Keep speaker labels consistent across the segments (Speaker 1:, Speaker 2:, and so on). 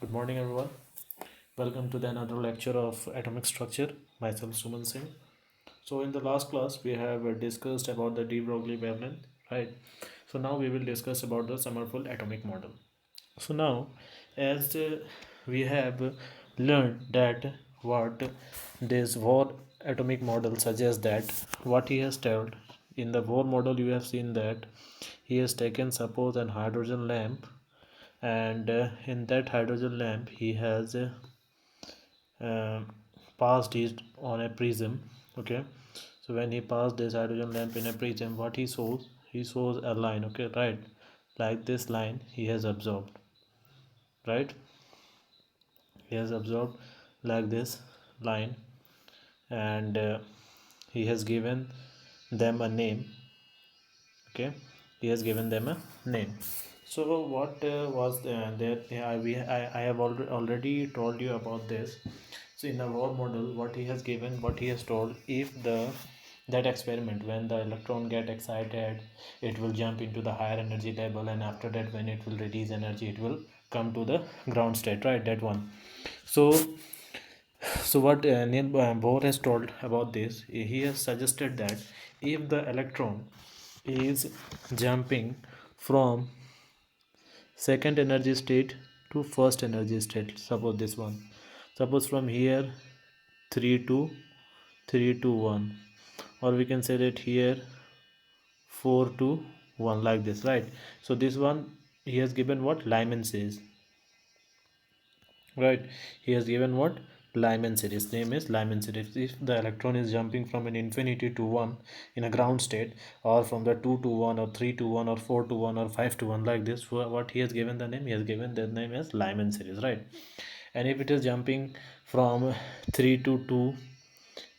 Speaker 1: Good morning, everyone. Welcome to the another lecture of atomic structure. Myself, Suman Singh. So, in the last class, we have discussed about the de Broglie wavelength, right? So now we will discuss about the Summerfield atomic model. So now, as we have learned that what this Bohr atomic model suggests, that what he has told in the Bohr model, you have seen that he has taken suppose an hydrogen lamp, and in that hydrogen lamp he has uh, passed it on a prism. Okay, so when he passed this hydrogen lamp in a prism, what he shows a line. Okay, right, like this line he has absorbed, right? He has absorbed like this line, and he has given them a name. Okay, he has given them a name. So what was there? I have already told you about this. So in the Bohr model, what he has given, what he has told, if that experiment, when the electron get excited, it will jump into the higher energy level, and after that, when it will release energy, it will come to the ground state, right? That one. So what Neil Bohr has told about this, he has suggested that if the electron is jumping from second energy state to first energy state, suppose this one, suppose from here 3 to 3 to 1, or we can say that here 4 to 1, like this, right? So this one, he has given what Lyman says, right? He has given what Lyman series, name is Lyman series. If the electron is jumping from an infinity to 1 in a ground state, or from the 2 to 1 or 3 to 1 or 4 to 1 or 5 to 1, like this, what he has given the name, he has given the name as Lyman series, right? And if it is jumping from 3 to 2,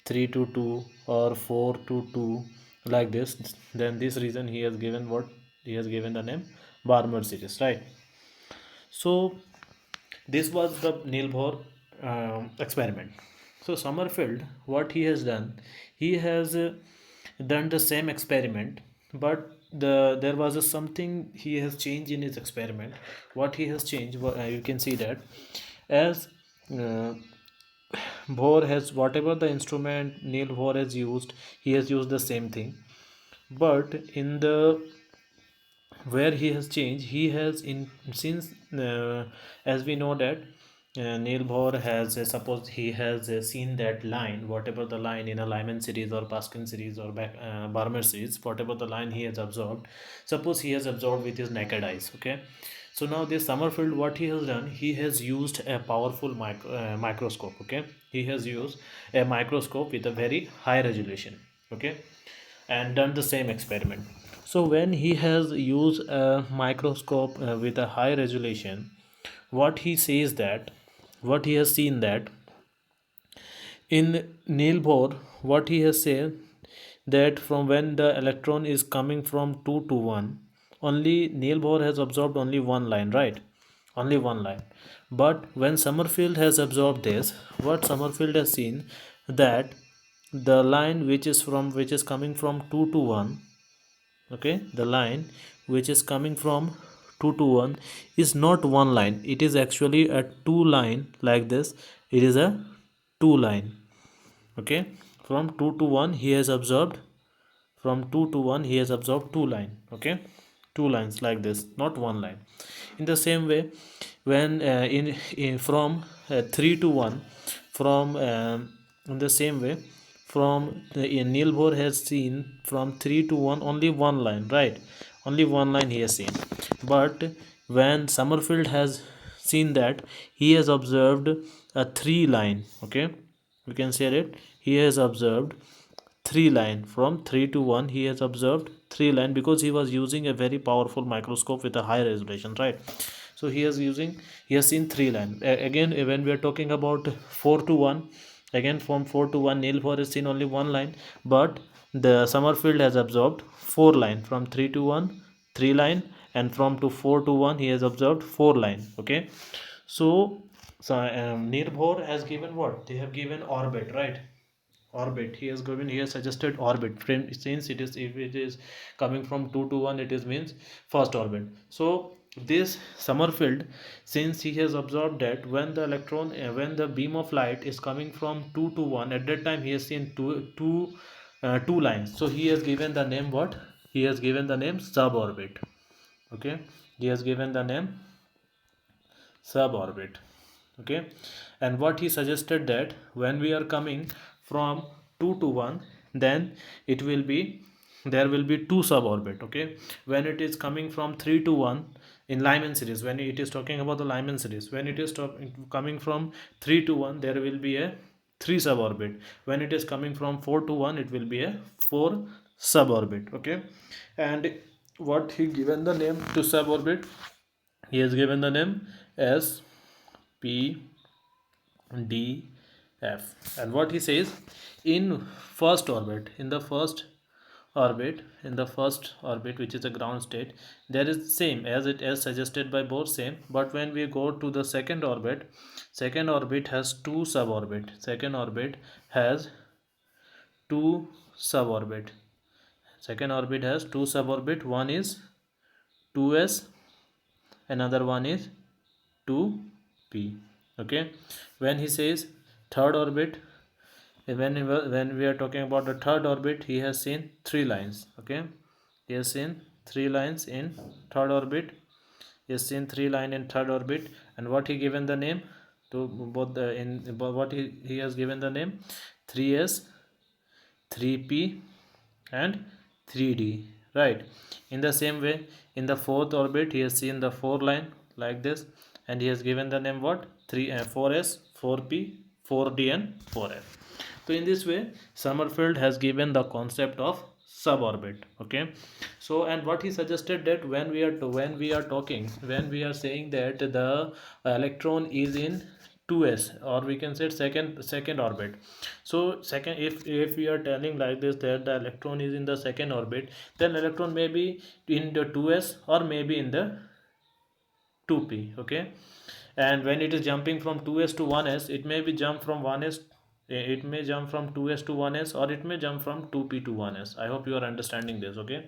Speaker 1: 3 to 2, or 4 to 2, like this, then this reason he has given what, he has given the name Barmer series, right? So this was the Neil Bohr experiment. So Summerfield, what he has done, he has done the same experiment, but there was a something he has changed in his experiment. What he has changed, you can see that, as uh, Bohr has, whatever the instrument Neil Bohr has used, he has used the same thing, but in the where he has changed, he has in since as we know that Neil Bohr has suppose he has seen that line, whatever the line in a Lyman series or Pascal series or Barmer series, whatever the line he has absorbed, suppose he has absorbed with his naked eyes. Okay, so now this Summerfield, what he has done, he has used a powerful microscope. Okay, he has used a microscope with a very high resolution. Okay, and done the same experiment. So when he has used a microscope with a high resolution, what he says that, what he has seen that in Neil Bohr, what he has said, that from when the electron is coming from 2 to 1, only Neil Bohr has absorbed only one line, right? Only one line. But when Summerfield has absorbed this, what Summerfield has seen, that the line which is coming from 2 to 1, okay, the line which is coming from 2 to 1 is not one line, it is actually a two line, like this, it is a two line. Okay, from 2 to 1 he has observed, from 2 to 1 he has observed two line. Okay, two lines like this, not one line. In the same way, when in from 3 to 1, from in the same way, from Neil Bohr has seen from 3 to 1 only one line, right? Only one line he has seen. But when Summerfield has seen that, he has observed a three line. Okay, we can say it, he has observed three line. From 3 to 1 he has observed three line, because he was using a very powerful microscope with a high resolution, right? So he has seen three line. Again, when we are talking about 4 to 1, again from 4 to 1 Neil Bohr has seen only one line, but the Summerfield has absorbed four line. From 3 to 1, three line, and from to 4 to 1 he has observed four line. Okay, so Neil Bohr has given what, they have given orbit, right? Orbit, he has given, he has suggested orbit, since it is, if it is coming from 2 to 1, it is means first orbit. So this Summerfield, since he has observed that when the beam of light is coming from 2 to 1, at that time he has seen two lines. So he has given the name what? He has given the name suborbit. Okay, he has given the name suborbit. Okay, and what he suggested that when we are coming from 2 to 1, then it will be there will be two suborbit. Okay, when it is coming from 3 to 1 in Lyman series, when it is talking about the Lyman series, when it is coming from 3 to 1, there will be a 3 suborbit. When it is coming from 4 to 1, it will be a 4 suborbit. Okay, and what he given the name to suborbit, he has given the name as P D F. And what he says, in first orbit, in the first orbit, which is a ground state, there is same as it as suggested by Bohr, same. But when we go to the second orbit has two suborbit. Second orbit has two suborbit. Second orbit has two suborbit. One is 2s, another one is 2p. Okay, when he says third orbit, when we are talking about the third orbit, he has seen three lines. Okay, he has seen three lines in third orbit. He has seen three line in third orbit. And what he given the name to both the in what he has given the name, 3s, 3p and 3d, right? In the same way, in the fourth orbit, he has seen the four line like this, and he has given the name what, 4s, 4p, 4d and 4f. So in this way, Summerfield has given the concept of suborbit. Okay, so and what he suggested that when we are saying that the electron is in 2s, or we can say second orbit. So second, if we are telling like this that the electron is in the second orbit, then electron may be in the 2s or maybe in the 2p. Okay, and when it is jumping from 2s to 1s, it may be jump from 1s, it may jump from 2s to 1s, or it may jump from 2p to 1s. I hope you are understanding this. Okay,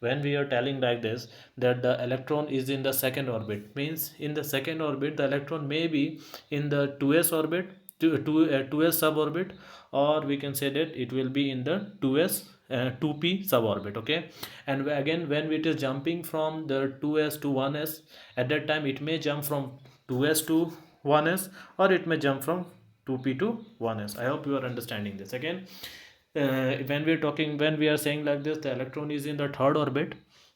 Speaker 1: when we are telling like this that the electron is in the second orbit, means in the second orbit the electron may be in the 2s orbit, 2s suborbit, or we can say that it will be in the 2s 2p suborbit. Okay, and again when it is jumping from the 2s to 1s, at that time it may jump from 2s to 1s, or it may jump from 2p to 1s. I hope you are understanding this. Again, when we are saying like this, the electron is in the third orbit.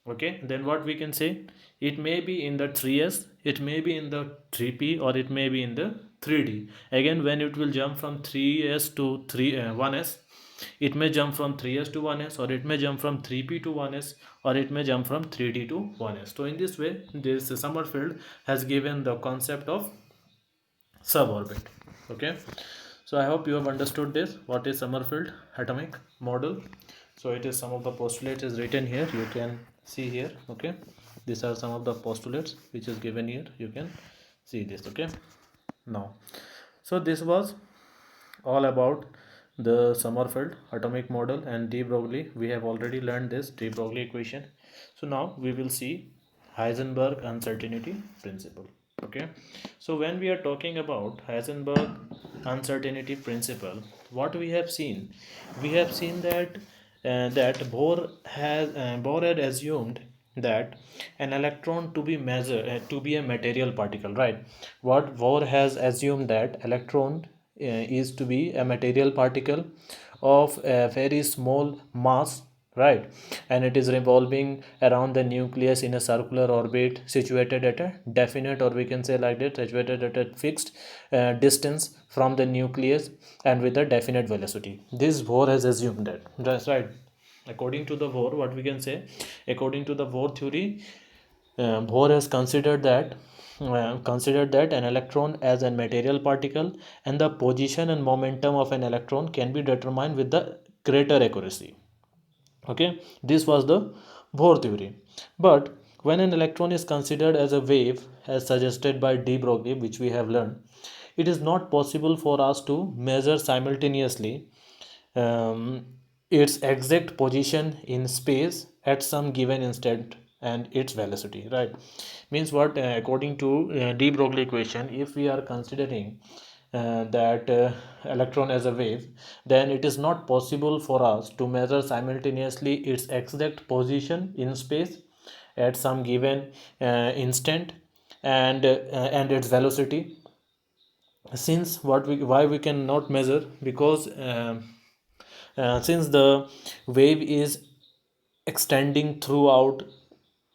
Speaker 1: Okay, then what we can say, it may be in the 3s, it may be in the 3p, or it may be in the 3d. Again, when it will jump from 3s to 1s, it may jump from 3s to 1s, or it may jump from 3p to 1s, or it may jump from 3d to 1s. So in this way, this Summerfield has given the concept of suborbit. Okay, so I hope you have understood this, what is Summerfield atomic model. So it is some of the postulates is written here, you can see here. Okay, these are some of the postulates which is given here, you can see this. Okay, now, so this was all about the Summerfield atomic model and de Broglie. We have already learned this de Broglie equation. So now we will see Heisenberg uncertainty principle. Okay, so when we are talking about Heisenberg uncertainty principle, what we have seen that Bohr had assumed that an electron to be measured to be a material particle, right? What Bohr has assumed that electron is to be a material particle of a very small mass, right? And it is revolving around the nucleus in a circular orbit, situated at a definite, or we can say like that, situated at a fixed distance from the nucleus, and with a definite velocity. This Bohr has assumed that. That's right. According to the Bohr, what we can say, according to the Bohr theory, Bohr has considered that an electron as a material particle, and the position and momentum of an electron can be determined with the greater accuracy. Okay, this was the Bohr theory. But when an electron is considered as a wave, as suggested by de Broglie, which we have learned, it is not possible for us to measure simultaneously um, its exact position in space at some given instant and its velocity, right? Means what, according to de Broglie equation, if we are considering that electron as a wave, then it is not possible for us to measure simultaneously its exact position in space at some given instant, and its velocity. Since what we why we cannot measure, because since the wave is extending throughout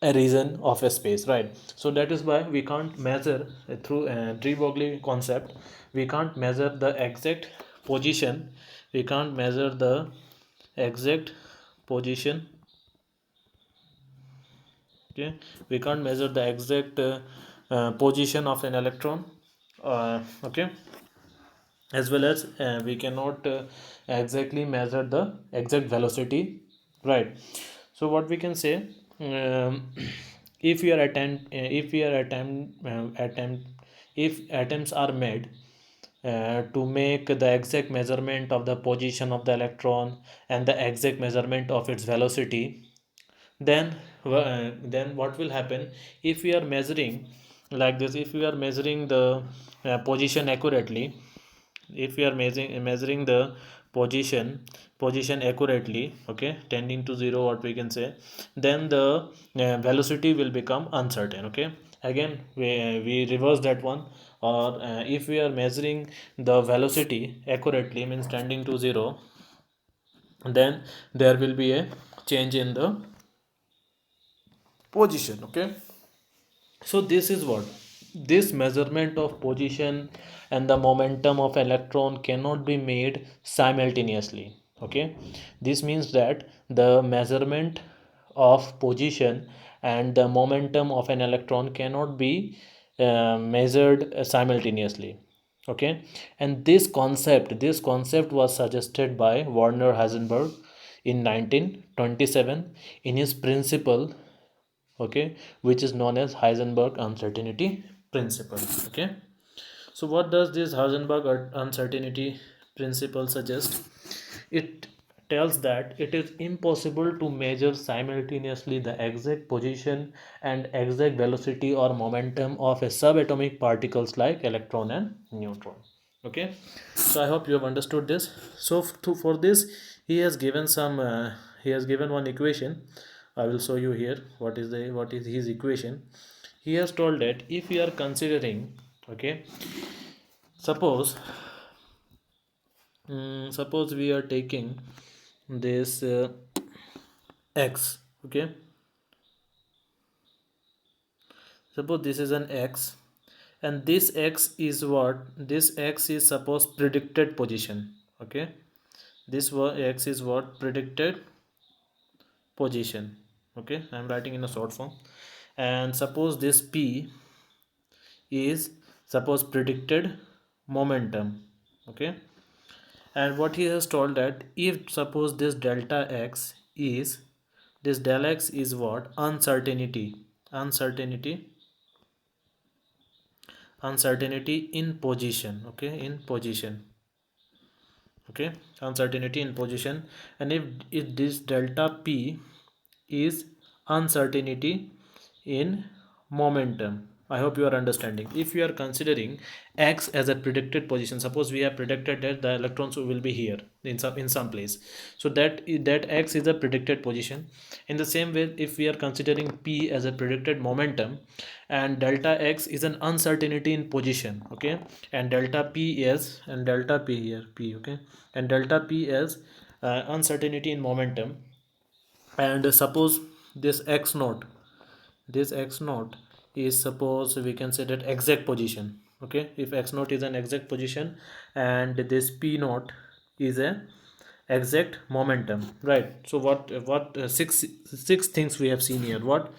Speaker 1: a region of a space, right? So that is why we can't measure through de Broglie concept. We can't measure the exact position. We can't measure the exact position. Okay, we can't measure the exact position of an electron. Okay, as well as we cannot exactly measure the exact velocity, right? So what we can say, if we are attempt if attempts are made to make the exact measurement of the position of the electron and the exact measurement of its velocity, then what will happen if we are measuring like this? If we are measuring the position accurately, if we are measuring the position accurately, okay, tending to zero, what we can say, then the velocity will become uncertain. Okay, again we reverse that one. Or if we are measuring the velocity accurately, means tending to zero, then there will be a change in the position. Okay, so this is what, this measurement of position and the momentum of electron cannot be made simultaneously. Okay, this means that the measurement of position and the momentum of an electron cannot be measured simultaneously. Okay, and this concept was suggested by Werner Heisenberg in 1927 in his principle, okay, which is known as Heisenberg uncertainty principle. Okay, so what does this Heisenberg uncertainty principle suggest? It tells that it is impossible to measure simultaneously the exact position and exact velocity or momentum of a subatomic particles like electron and neutron. Okay, so I hope you have understood this. So for this, he has given some he has given one equation. I will show you here what is his equation. He has told that if we are considering, okay, suppose suppose we are taking this x. Okay, suppose this is an x, and this x is what, this x is suppose predicted position. Okay, this x is what, predicted position. Okay, I'm writing in a short form. And suppose this p is suppose predicted momentum. Okay, and what he has told that if suppose this delta x is, this del x is what, uncertainty in position. Okay, in position. Okay, uncertainty in position. And if this delta p is uncertainty in momentum, I hope you are understanding. If you are considering x as a predicted position, suppose we have predicted that the electrons will be here in some place, so that x is a predicted position. In the same way, if we are considering p as a predicted momentum, and delta x is an uncertainty in position. Okay, and delta p is, and delta p here p, okay, and delta p is uncertainty in momentum. And suppose this x naught, this x naught is, suppose we can say that exact position. Okay, if x naught is an exact position and this p naught is a exact momentum, right? So what six things we have seen here. What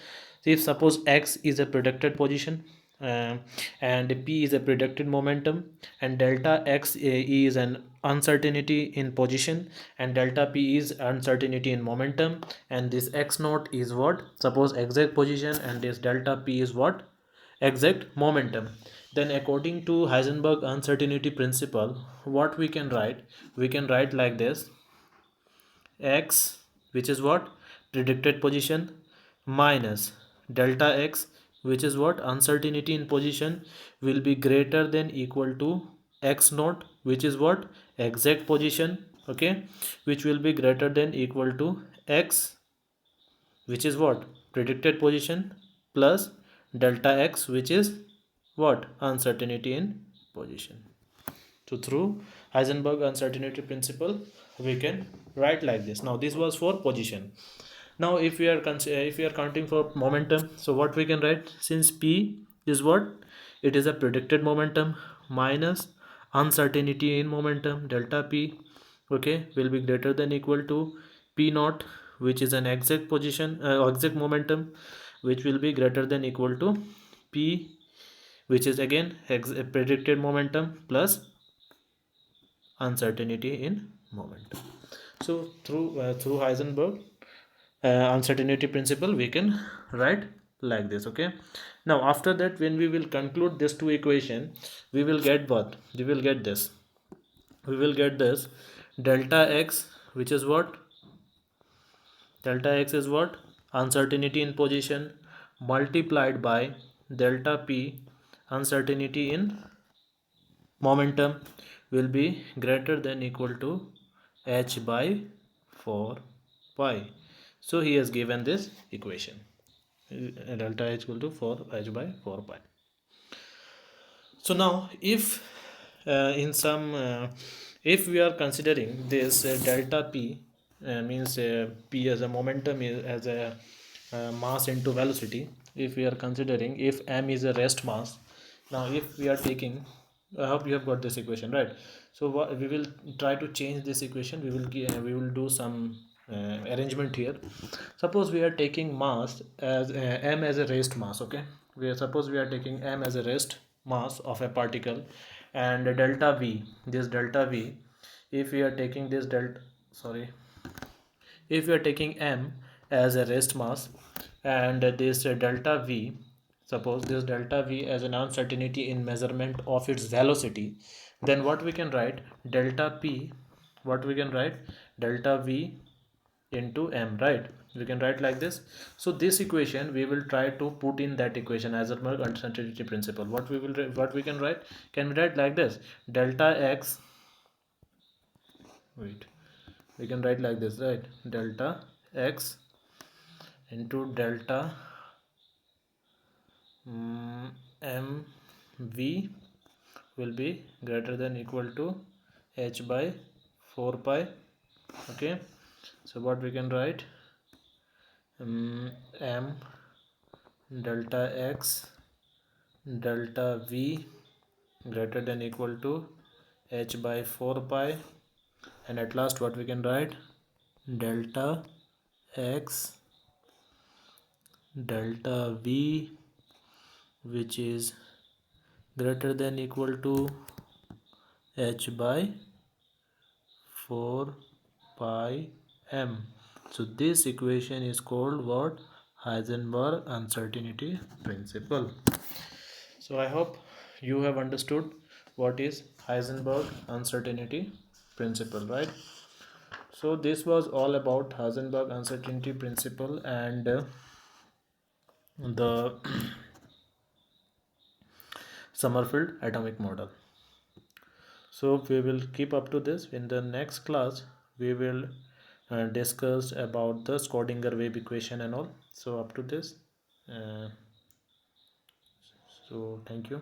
Speaker 1: if suppose x is a predicted position, uh, and p is a predicted momentum, and delta x is an uncertainty in position, and delta p is uncertainty in momentum, and this x naught is what, suppose exact position, and this delta p is what, exact momentum. Then according to Heisenberg uncertainty principle, what we can write, we can write like this: x, which is what, predicted position, minus delta x, which is what, uncertainty in position, will be greater than equal to x naught, which is what, exact position, okay, which will be greater than equal to x, which is what, predicted position, plus delta x, which is what, uncertainty in position. So through Heisenberg uncertainty principle, we can write like this. Now this was for position. Now if we are counting for momentum, so what we can write, since p is what, it is a predicted momentum, minus uncertainty in momentum delta p, okay, will be greater than equal to p naught, which is an exact position, exact momentum, which will be greater than equal to p, which is again predicted momentum, plus uncertainty in momentum. So through Heisenberg uncertainty principle, we can write like this, okay. Now after that, when we will conclude this two equation, we will get what, we will get this, we will get this delta x, which is what, delta x is what, uncertainty in position, multiplied by delta p, uncertainty in momentum, will be greater than equal to h by 4 pi. So he has given this equation, delta h equal to 4 h by 4 pi. So now in some if we are considering this delta p, means p as a momentum, as a mass into velocity, if we are considering, if m is a rest mass, now if we are taking, I hope you have got this equation right. So what we will try to change this equation, we will do some arrangement here. Suppose we are taking mass as m as a rest mass, okay, suppose we are taking m as a rest mass of a particle, and delta v, this delta v, if we are taking this delta, sorry, if we are taking m as a rest mass, and this delta v, suppose this delta v as an uncertainty in measurement of its velocity, then what we can write, delta p, what we can write, delta v into m, right, we can write like this. So this equation we will try to put in that equation as a uncertainty principle. What we can write, can we write like this, delta x, wait, we can write like this, right, delta x into delta m v will be greater than equal to h by 4 pi, okay. So what we can write, m delta x delta v greater than equal to h by 4 pi, and at last what we can write, delta x delta v, which is greater than equal to h by 4 pi m. So this equation is called what, Heisenberg uncertainty principle. So I hope you have understood what is Heisenberg uncertainty principle, right. So this was all about Heisenberg uncertainty principle and the Summerfield atomic model. So we will keep up to this. In the next class we will discuss about the Schrodinger wave equation and all. So up to this, uh, so thank you.